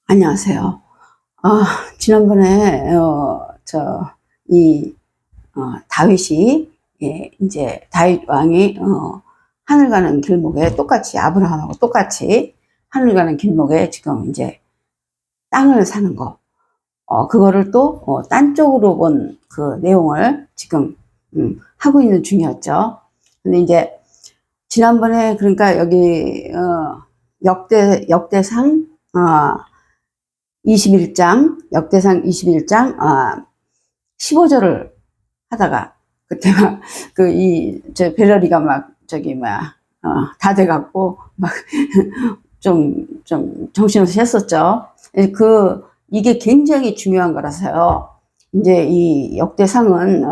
안녕하세요. 지난번에, 다윗이, 이제, 다윗 왕이, 하늘 가는 길목에 똑같이, 아브라함하고 똑같이 하늘 가는 길목에 지금 이제 땅을 사는 거, 그거를 또, 딴 쪽으로 본 그 내용을 지금, 하고 있는 중이었죠. 근데 이제, 지난번에, 그러니까 여기, 역대상, 21장, 역대상 21장, 15절을 하다가, 그때 막, 벨러리가 막, 다 돼갖고, 막, 좀 정신없이 했었죠. 이게 굉장히 중요한 거라서요. 이제 이 역대상은,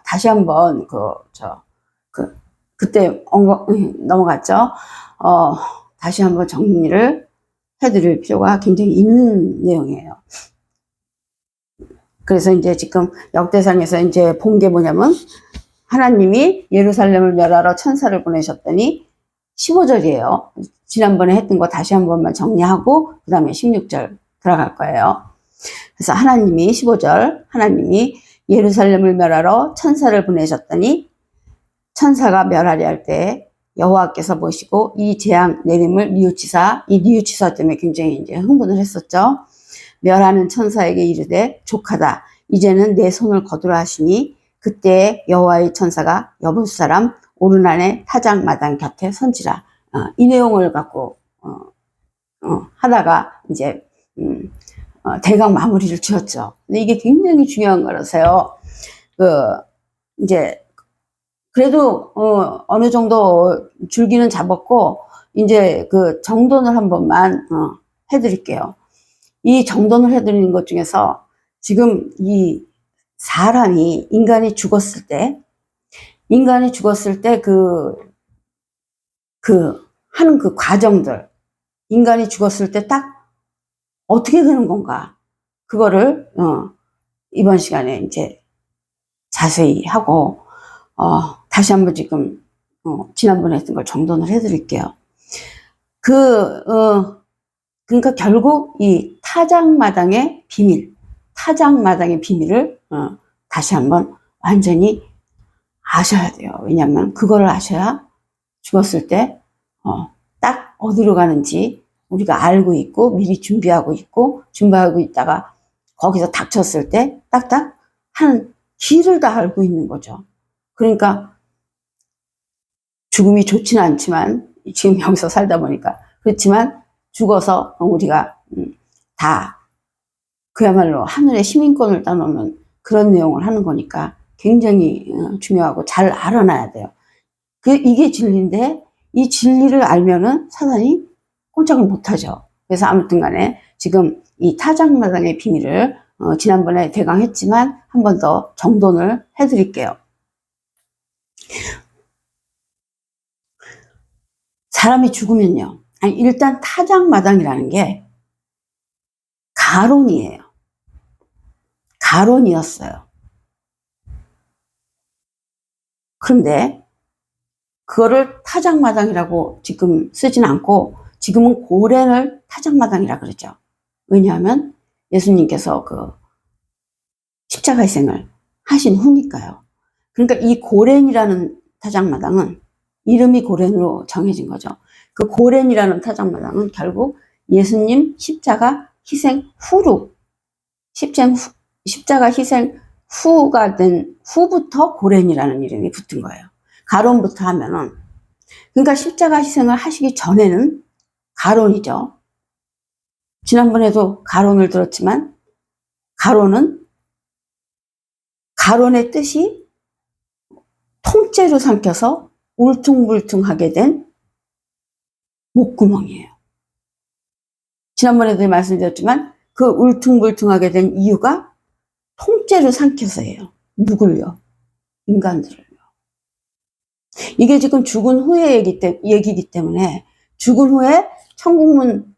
다시 한번, 그때 넘어갔죠. 다시 한번 정리를 해드릴 필요가 굉장히 있는 내용이에요. 그래서 이제 지금 역대상에서 이제 본 게 뭐냐면, 하나님이 예루살렘을 멸하러 천사를 보내셨더니 15절이에요. 지난번에 했던 거 다시 한 번만 정리하고 그 다음에 16절 들어갈 거예요. 그래서 하나님이 15절, 하나님이 예루살렘을 멸하러 천사를 보내셨더니 천사가 멸하려 할 때 여호와께서 보시고 이 재앙 내림을 뉘우치사, 이 뉘우치사 때문에 굉장히 이제 흥분을 했었죠. 멸하는 천사에게 이르되 족하다. 이제는 내 손을 거두라 하시니 그때 여호와의 천사가 여부 사람 오르난의 타작마당 곁에 선지라. 이 내용을 갖고 하다가 이제 대강 마무리를 지었죠. 근데 이게 굉장히 중요한 거라서요. 이제 그래도 어느 정도 줄기는 잡았고 이제 그 정돈을 한 번만 해드릴게요. 이 정돈을 해드리는 것 중에서 지금 이 사람이 인간이 죽었을 때 하는 그 과정들, 인간이 죽었을 때 딱 어떻게 되는 건가, 그거를 이번 시간에 이제 자세히 하고 다시 한번 지금 지난번에 했던 걸 정돈을 해드릴게요. 그러니까 결국 이 타작마당의 비밀을 다시 한번 완전히 아셔야 돼요. 왜냐하면 그거를 아셔야 죽었을 때 딱 어디로 가는지 우리가 알고 있고 미리 준비하고 있다가 거기서 닥쳤을 때 딱딱 하는 길을 다 알고 있는 거죠. 그러니까 죽음이 좋지는 않지만 지금 여기서 살다 보니까 그렇지만 죽어서 우리가 다 그야말로 하늘의 시민권을 따놓는 그런 내용을 하는 거니까 굉장히 중요하고 잘 알아놔야 돼요. 이게 진리인데 이 진리를 알면은 사단이 꼼짝을 못하죠. 그래서 아무튼 간에 지금 이 타작마당의 비밀을 지난번에 대강 했지만 한 번 더 정돈을 해드릴게요. 사람이 죽으면요. 일단 타작마당이라는 게 가론이에요. 가론이었어요. 그런데 그거를 타작마당이라고 지금 쓰진 않고 지금은 고렌을 타작마당이라 그러죠. 왜냐하면 예수님께서 그 십자가 희생을 하신 후니까요. 그러니까 이 고렌이라는 타작마당은 이름이 고렌으로 정해진 거죠. 그 고렌이라는 타작마당은 결국 예수님 십자가 희생 후로 십자가 희생 후가 된 후부터 고렌이라는 이름이 붙은 거예요. 가론부터 하면은, 그러니까 십자가 희생을 하시기 전에는 가론이죠. 지난번에도 가론을 들었지만 가론의 뜻이 통째로 삼켜서 울퉁불퉁하게 된 목구멍이에요. 지난번에도 말씀드렸지만 그 울퉁불퉁하게 된 이유가 통째로 삼켜서예요. 누굴요? 인간들을요. 이게 지금 죽은 후의 얘기이기 때문에 죽은 후에 천국문,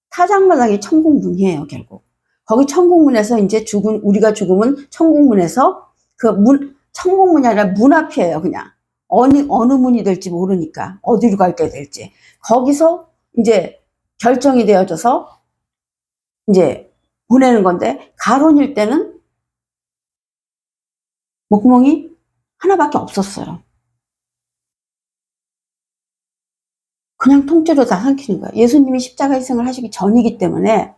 타작마당이 천국문이에요. 결국 거기 천국문에서 이제 우리가 죽으면 천국문에서 천국문이 아니라 문 앞이에요. 그냥 어느 문이 될지 모르니까 어디로 갈게 될지 거기서 이제 결정이 되어져서 이제 보내는 건데, 가론일 때는 목구멍이 하나밖에 없었어요. 그냥 통째로 다 삼키는 거예요. 예수님이 십자가 희생을 하시기 전이기 때문에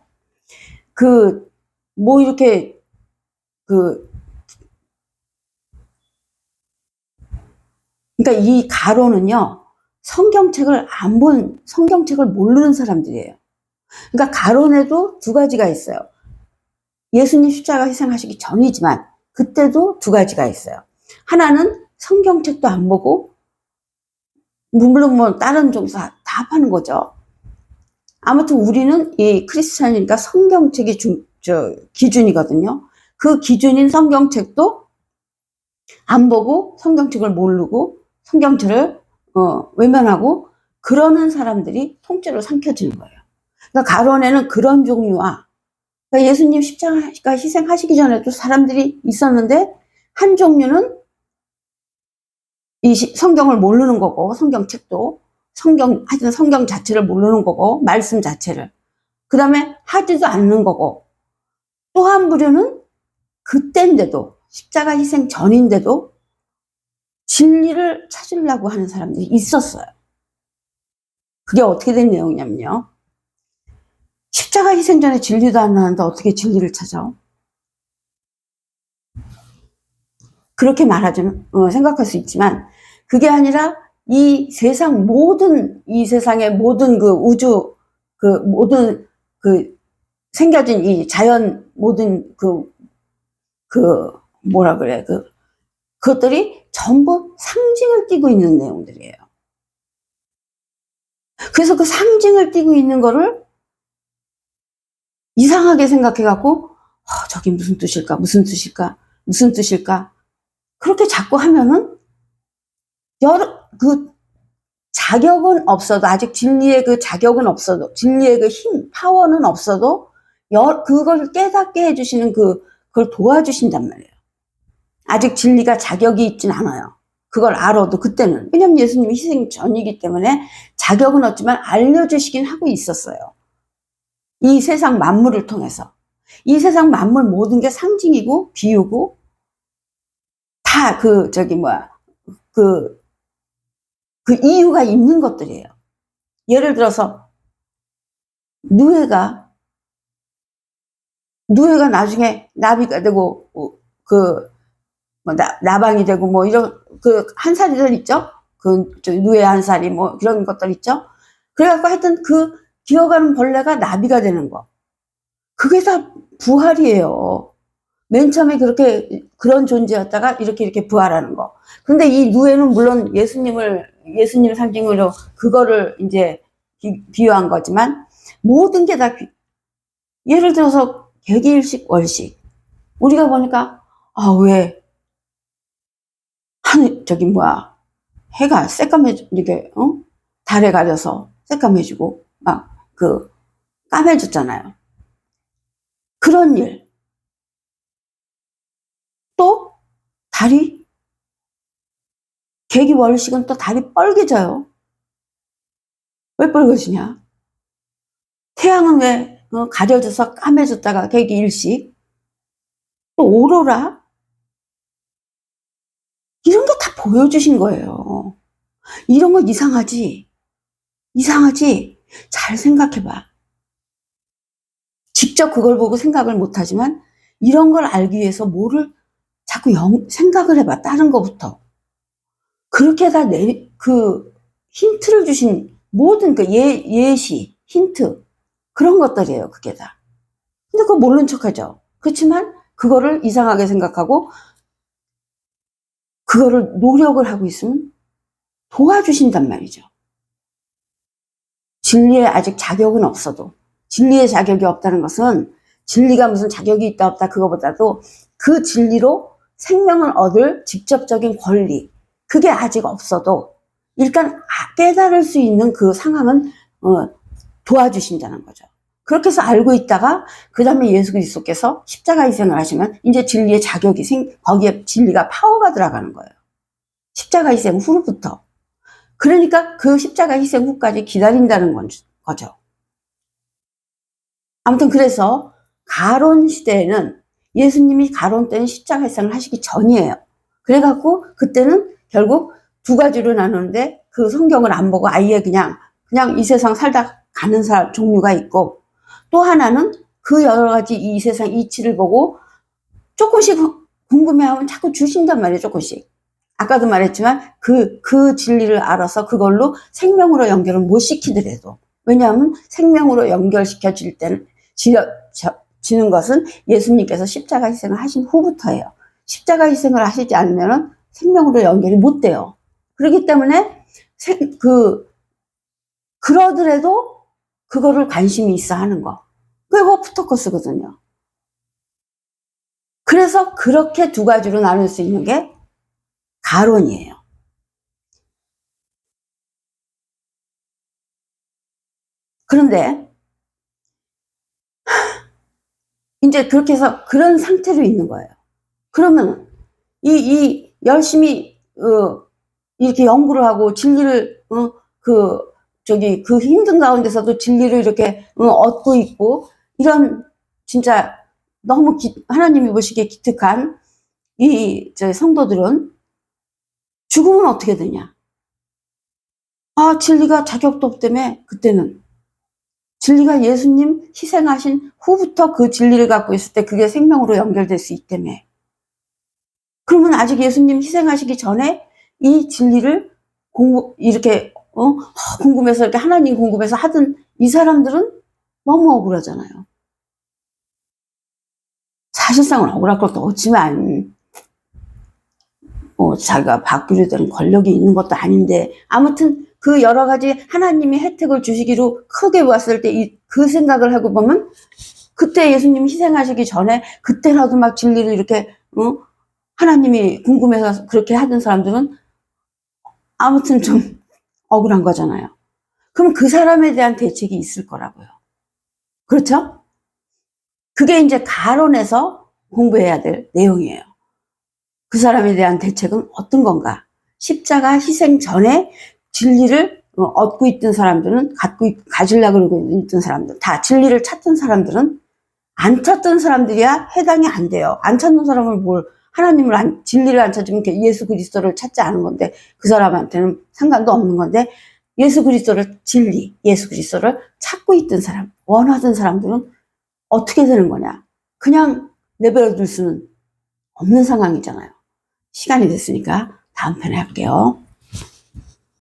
뭐 이렇게 그러니까 이 가론은요, 성경책을 모르는 사람들이에요. 그러니까 가론에도 두 가지가 있어요. 예수님 십자가 희생하시기 전이지만 그때도 두 가지가 있어요. 하나는 성경책도 안 보고, 물론 뭐 다른 종교 다 파는 거죠. 아무튼 우리는 이 크리스찬이니까 성경책이 기준이거든요. 그 기준인 성경책도 안 보고, 성경책을 모르고, 성경책을 외면하고, 그러는 사람들이 통째로 삼켜지는 거예요. 그러니까 가론에는 그런 종류와, 그러니까 예수님 십자가 희생하시기 전에도 사람들이 있었는데, 한 종류는 이 성경을 모르는 거고, 성경책도 하여튼 성경 자체를 모르는 거고, 말씀 자체를, 그 다음에 하지도 않는 거고, 또 한 부류는 그때인데도, 십자가 희생 전인데도 진리를 찾으려고 하는 사람들이 있었어요. 그게 어떻게 된 내용이냐면요, 십자가 희생 전에 진리도 안 나는데 어떻게 진리를 찾아? 그렇게 말하자면 생각할 수 있지만, 그게 아니라 이 세상의 모든 그 우주, 모든 생겨진 이 자연, 모든 뭐라 그래, 그것들이 전부 상징을 띠고 있는 내용들이에요. 그래서 그 상징을 띠고 있는 거를 이상하게 생각해갖고, 저게 무슨 뜻일까? 그렇게 자꾸 하면은, 자격은 없어도, 아직 진리의 그 자격은 없어도, 진리의 그 힘, 파워는 없어도, 그걸 깨닫게 해주시는 그걸 도와주신단 말이에요. 아직 진리가 자격이 있진 않아요. 그걸 알아도 그때는. 왜냐면 예수님이 희생 전이기 때문에 자격은 없지만 알려주시긴 하고 있었어요. 이 세상 만물을 통해서. 이 세상 만물 모든 게 상징이고, 비유고, 다 그 이유가 있는 것들이에요. 예를 들어서, 누에가 나중에 나비가 되고, 나방이 되고, 뭐, 이런, 한 살이들 있죠? 누에 한 살이 뭐, 이런 것들 있죠? 그래갖고 하여튼 기어가는 벌레가 나비가 되는 거. 그게 다 부활이에요. 맨 처음에 그런 존재였다가 이렇게 부활하는 거. 근데 이 누에는 물론 예수님을 상징으로 그거를 이제 비유한 거지만, 모든 게 다, 예를 들어서 개기일식, 월식. 우리가 보니까, 왜, 해가 새까매지게, 달에 가려서 새까매지고, 까매졌잖아요. 그런 일. 또, 개기월식은 또 달이 빨개져요. 왜 빨개지냐? 태양은 왜 가려져서 까매졌다가 개기일식, 또 오로라, 이런 게 다 보여주신 거예요. 이런 거 이상하지? 잘 생각해봐. 직접 그걸 보고 생각을 못하지만, 이런 걸 알기 위해서 뭐를 자꾸 생각을 해봐. 다른 거부터. 그렇게 다 힌트를 주신 모든 예시, 힌트, 그런 것들이에요. 그게 다. 근데 그거 모른 척하죠. 그렇지만 그거를 이상하게 생각하고 그거를 노력을 하고 있으면 도와주신단 말이죠. 진리에 아직 자격은 없어도, 진리의 자격이 없다는 것은 진리가 무슨 자격이 있다 없다 그거보다도 그 진리로 생명을 얻을 직접적인 권리, 그게 아직 없어도 일단 깨달을 수 있는 그 상황은 도와주신다는 거죠. 그렇게 해서 알고 있다가 그 다음에 예수 그리스도께서 십자가 희생을 하시면 이제 진리의 자격이 거기에 진리가 파워가 들어가는 거예요. 십자가 희생 후로부터. 그러니까 그 십자가 희생 후까지 기다린다는 거죠. 아무튼 그래서 가론 시대에는 예수님이 가론 때는 십자가 일상을 하시기 전이에요. 그래갖고 그때는 결국 두 가지로 나누는데 그 성경을 안 보고 아예 그냥 이 세상 살다 가는 사람 종류가 있고, 또 하나는 그 여러 가지 이 세상 이치를 보고 조금씩 궁금해하면 자꾸 주신단 말이에요. 조금씩. 아까도 말했지만 그 진리를 알아서 그걸로 생명으로 연결을 못 시키더라도, 왜냐하면 생명으로 연결시켜질 때는 지는 것은 예수님께서 십자가 희생을 하신 후부터예요. 십자가 희생을 하시지 않으면 생명으로 연결이 못 돼요. 그렇기 때문에 그러더라도 그거를 관심이 있어 하는 거. 그게 호프토커스거든요. 그래서 그렇게 두 가지로 나눌 수 있는 게 가론이에요. 그런데 이제 그렇게 해서 그런 상태로 있는 거예요. 그러면 이 열심히 이렇게 연구를 하고 진리를 그 힘든 가운데서도 진리를 이렇게 얻고 있고, 이런 진짜 너무 하나님이 보시기에 기특한 저 성도들은 죽으면 어떻게 되냐? 진리가 자격도 없다며. 그때는 진리가 예수님 희생하신 후부터 그 진리를 갖고 있을 때 그게 생명으로 연결될 수 있다며. 그러면 아직 예수님 희생하시기 전에 이 진리를 이렇게 궁금해서 이렇게 하나님 궁금해서 하던 이 사람들은 너무 억울하잖아요. 사실상은 억울할 것도 없지만 자기가 바꾸려 되는 권력이 있는 것도 아닌데, 아무튼 그 여러 가지 하나님이 혜택을 주시기로 크게 봤을 때 그 생각을 하고 보면, 그때 예수님 희생하시기 전에 그때라도 막 진리를 이렇게 하나님이 궁금해서 그렇게 하던 사람들은 아무튼 좀 억울한 거잖아요. 그럼 그 사람에 대한 대책이 있을 거라고요. 그렇죠? 그게 이제 가론에서 공부해야 될 내용이에요. 그 사람에 대한 대책은 어떤 건가? 십자가 희생 전에 진리를 얻고 있던 사람들은, 가지려고 그러고 있던 사람들, 다 진리를 찾던 사람들은, 안 찾던 사람들이야 해당이 안 돼요. 안 찾는 사람을 진리를 안 찾으면 예수 그리스도를 찾지 않은 건데, 그 사람한테는 상관도 없는 건데, 예수 그리스도를 찾고 있던 사람, 원하던 사람들은 어떻게 되는 거냐? 그냥 내버려 둘 수는 없는 상황이잖아요. 시간이 됐으니까 다음 편에 할게요.